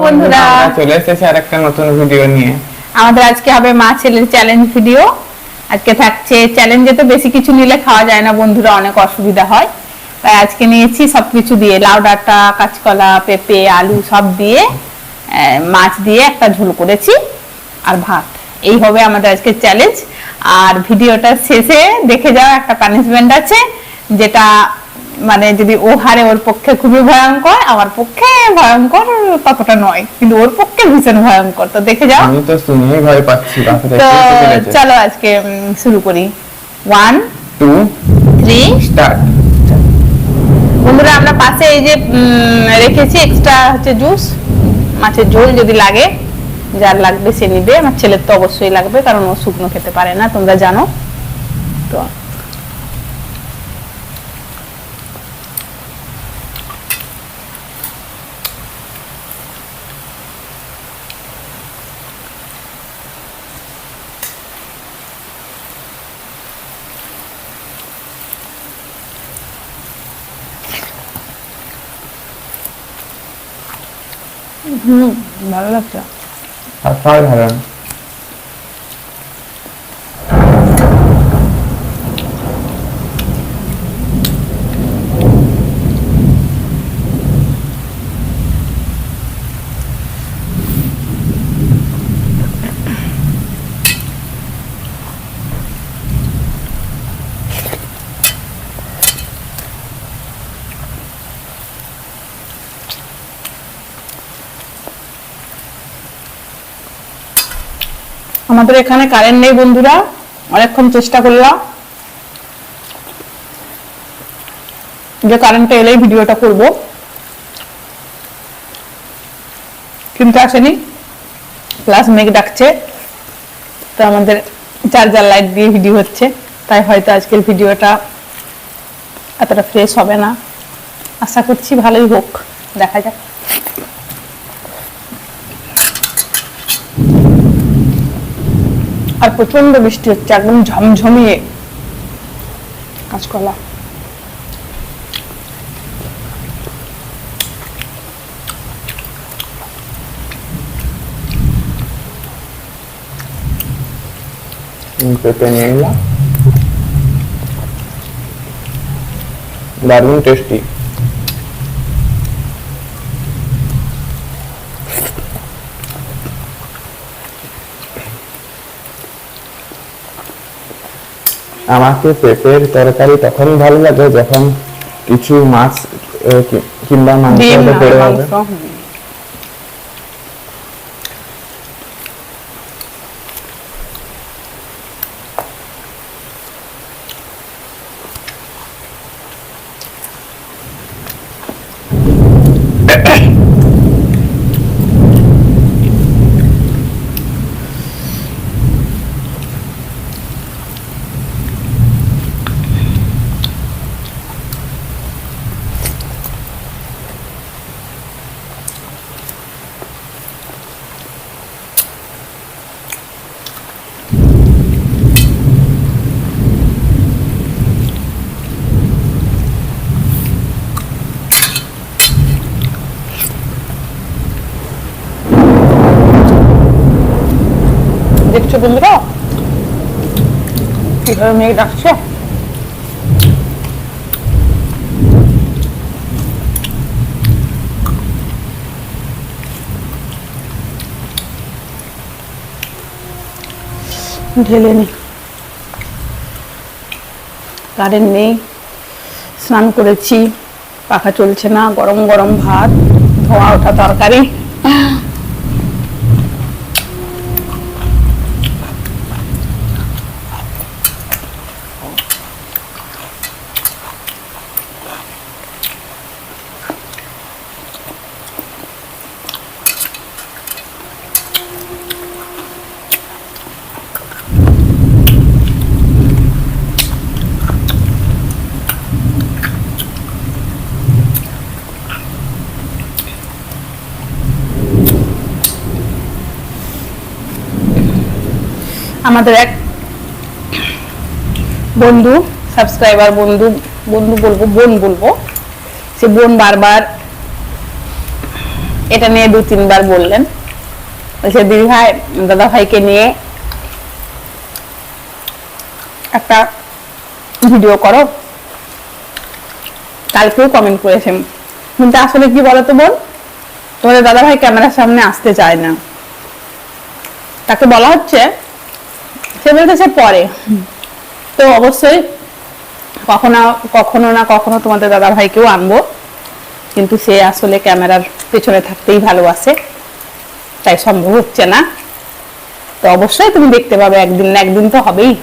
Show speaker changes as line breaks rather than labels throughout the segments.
বন্ধুরা,
চলে এসেছি আরেকটা নতুন ভিডিও নিয়ে।
আমাদের আজকে হবে মা ছেলের চ্যালেঞ্জ ভিডিও। আজকে থাকছে চ্যালেঞ্জে তো বেশি কিছু নিলে খাওয়া যায় না বন্ধুরা, অনেক অসুবিধা হয়, তাই আজকে নিয়েছি সবকিছু দিয়ে, লাউ ডাঁটা, কাঁচকলা, পেঁপে, আলু সব দিয়ে, মাছ দিয়ে একটা ঝোল করেছি আর ভাত। এই হবে আমাদের আজকে চ্যালেঞ্জ। আর ভিডিওটার শেষে দেখে যাও একটা পানিশমেন্ট আছে, যেটা মানে যদি ও হারে ওর পক্ষে খুবই ভয়ঙ্কর, আমার পক্ষে ভয়ঙ্কর ততটা নয়, কিন্তু ওর পক্ষে ভীষণ ভয়ঙ্কর। তো দেখে যাও।
আমি তো শুনেই ভয় পাচ্ছি।
তো চলো আজকে শুরু করি। 1 2 3
স্টার্ট।
বন্ধুরা, আমরা পাশে এই যে রেখেছি এক্সট্রা হচ্ছে জুস, মাছের ঝোল যদি লাগে, যার লাগবে সে নিবে। আমার ছেলের তো অবশ্যই লাগবে, কারণ ও শুকনো খেতে পারে না, তোমরা জানো তো। ভালো লাগছে।
অসাধারণ।
আমাদের এখানে কারেন্ট নেই বন্ধুরা, অনেকক্ষণ চেষ্টা করলাম যে কারেন্টটা এলেই ভিডিওটা করব, কিন্তু আসেনি। প্লাস মেঘ ডাকছে, তো আমাদের চার্জার লাইট দিয়ে ভিডিও হচ্ছে, তাই হয়তো আজকের ভিডিওটা এতটা ফ্রেশ হবে না। আশা করছি ভালোই হোক, দেখা যাক। আর প্রচন্ড বৃষ্টি হচ্ছে, একদম ঝমঝমিয়ে। কাঁচকলা
পেঁপে নিয়ে এলাম, দারুণ টেস্টি। আমাকে পেঁপের তরকারি তখন ভালো লাগে যখন কিছু মাছ কিংবা মাংস পড়ে হবে।
দেখছো বন্ধুরা কিভাবে মেঘ ডাকছে। ঢেলে নি, কারেন্ট নেই, স্নান করেছি, পাখা চলছে না, গরম গরম ভাত, ধোয়া ওঠা তরকারি। আমাদের এক বন্ধু, সাবস্ক্রাইবার বন্ধু, বন্ধু বলবো, বোন বলবো, সে বোন বারবার এটা নিয়ে 2-3 বার বললেন, বলছে দিদি ভাই দাদা ভাইকে নিয়ে একটা ভিডিও করো। কালকেও কমেন্ট করেছেন, কিন্তু আসলে কি বলতো বোন, তোমাদের দাদা ভাই ক্যামেরার সামনে আসতে চায় না। তাকে বলা হচ্ছে, সে বলতেছে পরে। তো অবশ্যই কখনো না কখনো তোমাদের দাদা ভাইকেও আনবো, কিন্তু সে আসলে ক্যামেরার পেছনে থাকতেই ভালোবাসে, তাই সম্ভব হচ্ছে না। তো অবশ্যই তুমি দেখতে পাবে, একদিন না একদিন তো হবেই।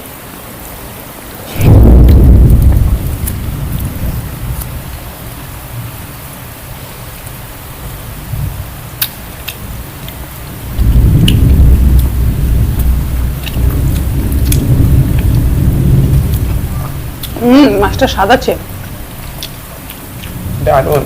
মাছটা স্বাদ আছে,
দারুণ।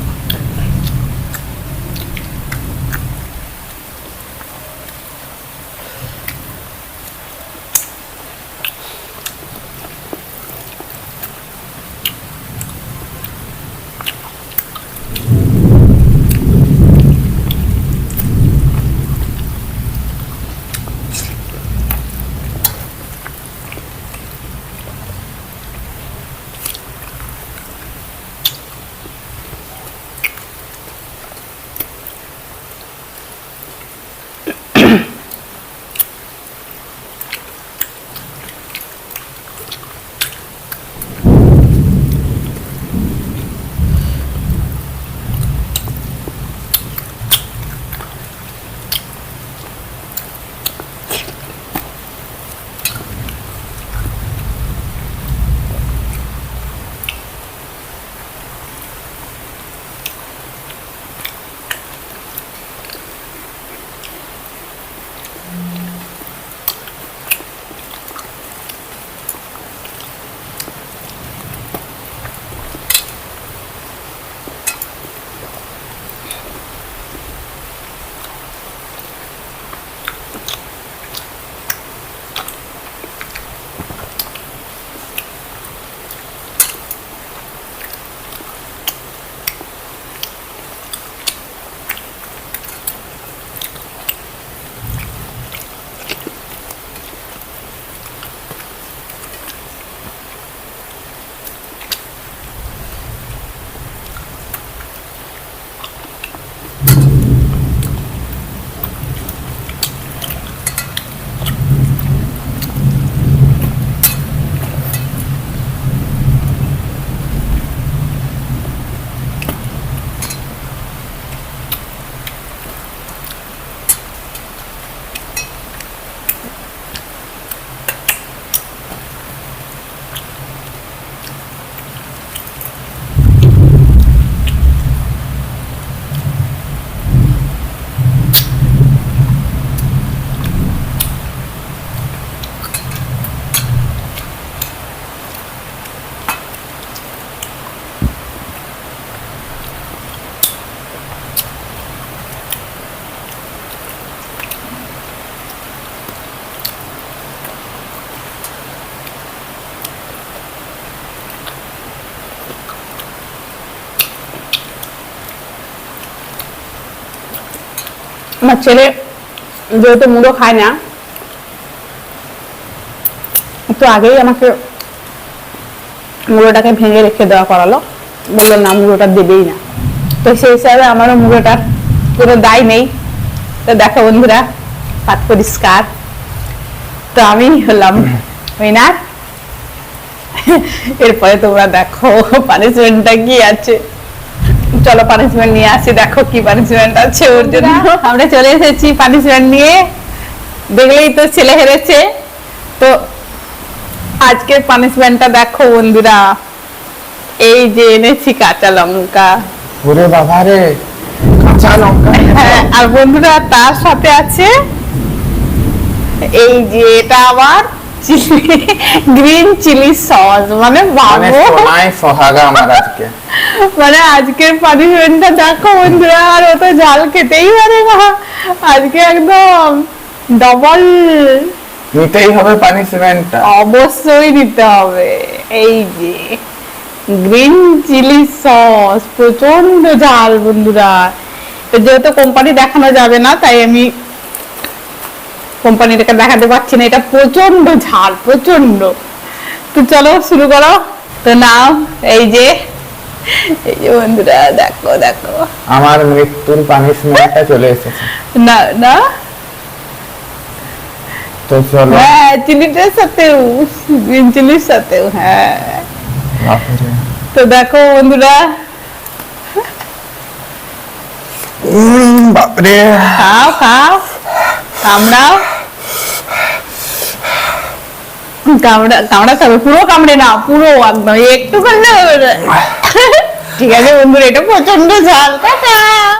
আমার ছেলে যেহেতু মুড়ো খায় না, একটু আগেই আমাকে মুড়োটাকে ভেঙে রেখে দেওয়া করালো, বললো না মুড়োটা দেবেই না। তো সেই হিসাবে আমারও মুড়োটার কোনো দায় নেই। তো দেখো বন্ধুরা, পাত পরিষ্কার। তো আমি হলাম উইনার। এরপরে তোমরা দেখো পানিশমেন্টটা কি আছে। চলো পানিশমেন্ট নিয়ে আসি, দেখো কি পানিশমেন্ট আছে ওর জন্য। আমরা চলে এসেছি পানিশমেন্ট নিয়ে, দেখলেই তো ছেলে হেরেছে। তো আজকের পানিশমেন্টটা দেখো বন্ধুরা, এই যে এনেছি কাঁচা লঙ্কা।
ওরে বাবা রে, কাঁচা লঙ্কা।
হ্যাঁ, আর বন্ধুরা তার সাথে আছে এই যে এটা আবার গ্রিন চিলি সস। মানে ভাবো,
সোহাগা আমার আজকে,
মানে আজকের পানিশমেন্টটা দেখো বন্ধুরা। আর ও তো ঝাল খেতেই পারে না, আজকে একদম ডবল
নিতেই হবে পানিশমেন্টটা,
অবশ্যই নিতে হবে। এই যে গ্রিন চিলি সস, প্রচন্ড ঝাল বন্ধুরা। তো যেহেতু কোম্পানি দেখানো যাবে না, তাই আমি কোম্পানিটাকে দেখাতে পারছি না। এটা প্রচন্ড ঝাল, প্রচন্ড। তো চলো শুরু করো। তো নাও, এই যে বন্ধুরা দেখো দেখো,
আমার মৃত্যুর পানিশমেন্টটা চলে এসেছে।
না না,
তো চলো।
হ্যাঁ চিলিটার সাথেও, গ্রিন চিলির সাথেও, হ্যাঁ।
বাপরে।
তো দেখো বন্ধুরা,
বাপরে।
খাও খাও, কামড়াও, কামড়াতে হবে, পুরো কামড়ে না, পুরো একদম, একটু করলে হবে না। ঠিক আছে বন্ধুরা, এটা প্রচন্ড ঝাল। টাটা।